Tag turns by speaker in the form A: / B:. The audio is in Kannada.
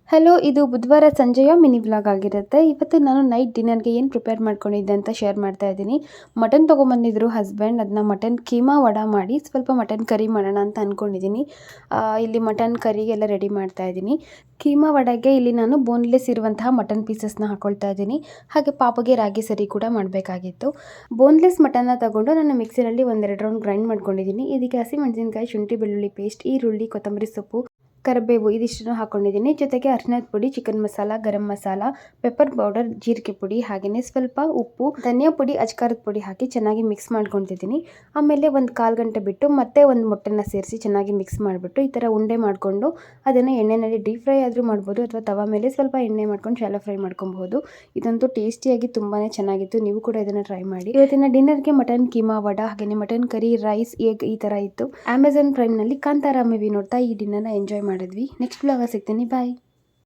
A: ಹಲೋ, ಇದು ಬುಧವಾರ ಸಂಜೆಯ ಮಿನಿ ವ್ಲಾಗ್ ಆಗಿರುತ್ತೆ. ಇವತ್ತು ನಾನು ನೈಟ್ ಡಿನ್ನರ್ಗೆ ಏನು ಪ್ರಿಪೇರ್ ಮಾಡ್ಕೊಂಡಿದ್ದೆ ಅಂತ ಶೇರ್ ಮಾಡ್ತಾ ಇದ್ದೀನಿ. ಮಟನ್ ತೊಗೊಂಬಂದಿದ್ರು ಹಸ್ಬೆಂಡ್. ಅದನ್ನ ಮಟನ್ ಕೀಮಾ ವಡ ಮಾಡಿ ಸ್ವಲ್ಪ ಮಟನ್ ಕರಿ ಮಾಡೋಣ ಅಂತ ಅಂದ್ಕೊಂಡಿದ್ದೀನಿ. ಇಲ್ಲಿ ಮಟನ್ ಕರಿಗೆಲ್ಲ ರೆಡಿ ಮಾಡ್ತಾ ಇದ್ದೀನಿ. ಕೀಮಾ ವಡೆಗೆ ಇಲ್ಲಿ ನಾನು ಬೋನ್ಲೆಸ್ ಇರುವಂತಹ ಮಟನ್ ಪೀಸಸ್ನ ಹಾಕೊಳ್ತಾ ಇದ್ದೀನಿ. ಹಾಗೆ ಪಾಪಗೆ ರಾಗಿ ಸರಿ ಕೂಡ ಮಾಡಬೇಕಾಗಿತ್ತು. ಬೋನ್ಲೆಸ್ ಮಟನ್ನ ತಗೊಂಡು ನಾನು ಮಿಕ್ಸಿನಲ್ಲಿ ಒಂದೆರಡು ರೌಂಡ್ ಗ್ರೈಂಡ್ ಮಾಡ್ಕೊಂಡಿದ್ದೀನಿ. ಇದಕ್ಕೆ ಹಸಿಮೆಣಸಿನಕಾಯಿ, ಶುಂಠಿ ಬೆಳ್ಳುಳ್ಳಿ ಪೇಸ್ಟ್, ಈರುಳ್ಳಿ, ಕೊತ್ತಂಬರಿ ಸೊಪ್ಪು, ಕರಿಬೇವು ಇದಿಷ್ಟನ್ನು ಹಾಕೊಂಡಿದ್ದೀನಿ. ಜೊತೆಗೆ ಅರಿಶಿನದ ಪುಡಿ, chicken masala, garam masala, pepper powder, ಜೀರಿಗೆ ಪುಡಿ, ಹಾಗೆಯೇ ಸ್ವಲ್ಪ ಉಪ್ಪು, ಧನಿಯಾ ಪುಡಿ, ಅಜ್ಕಾರದ ಪುಡಿ ಹಾಕಿ ಚೆನ್ನಾಗಿ ಮಿಕ್ಸ್ ಮಾಡ್ಕೊತಿದ್ದೀನಿ. ಆಮೇಲೆ ಒಂದು 1/4 ಗಂಟೆ ಬಿಟ್ಟು ಮತ್ತೆ ಒಂದು ಮೊಟ್ಟೆನ ಸೇರಿಸಿ ಚೆನ್ನಾಗಿ ಮಿಕ್ಸ್ ಮಾಡಿಬಿಟ್ಟು ಈ ಥರ ಉಂಡೆ ಮಾಡಿಕೊಂಡು ಅದನ್ನು ಎಣ್ಣೆಯಲ್ಲಿ ಡೀಪ್ ಫ್ರೈ ಆದರೂ ಮಾಡ್ಬೋದು ಅಥವಾ ತವಾ ಮೇಲೆ ಸ್ವಲ್ಪ ಎಣ್ಣೆ ಮಾಡ್ಕೊಂಡು ಶಾಲೋ ಫ್ರೈ ಮಾಡ್ಕೊಬಹುದು. ಇದಂತೂ ಟೇಸ್ಟಿಯಾಗಿ ತುಂಬಾ ಚೆನ್ನಾಗಿತ್ತು. ನೀವು ಕೂಡ ಇದನ್ನು ಟ್ರೈ ಮಾಡಿ. ಇವತ್ತಿನ ಡಿನ್ನರ್ಗೆ ಮಟನ್ ಕೀಮಾ ವಡ ಹಾಗೆಯೇ ಮಟನ್ ಕರಿ, ರೈಸ್, ಎಗ್ ಈ ಥರ ಇತ್ತು. ಅಮೆಝಾನ್ ಪ್ರೈಮ್ನಲ್ಲಿ ಕಾಂತಾರ ಮೂವಿ ನೋಡ್ತಾ ಈ ಡಿನ್ನರ್ನ ಎಂಜಾಯ್ ಮಾಡಿದ್ವಿ. ನೆಕ್ಸ್ಟ್ ವ್ಲಾಗ್ ಸಿಗ್ತೀನಿ. ಬಾಯ್.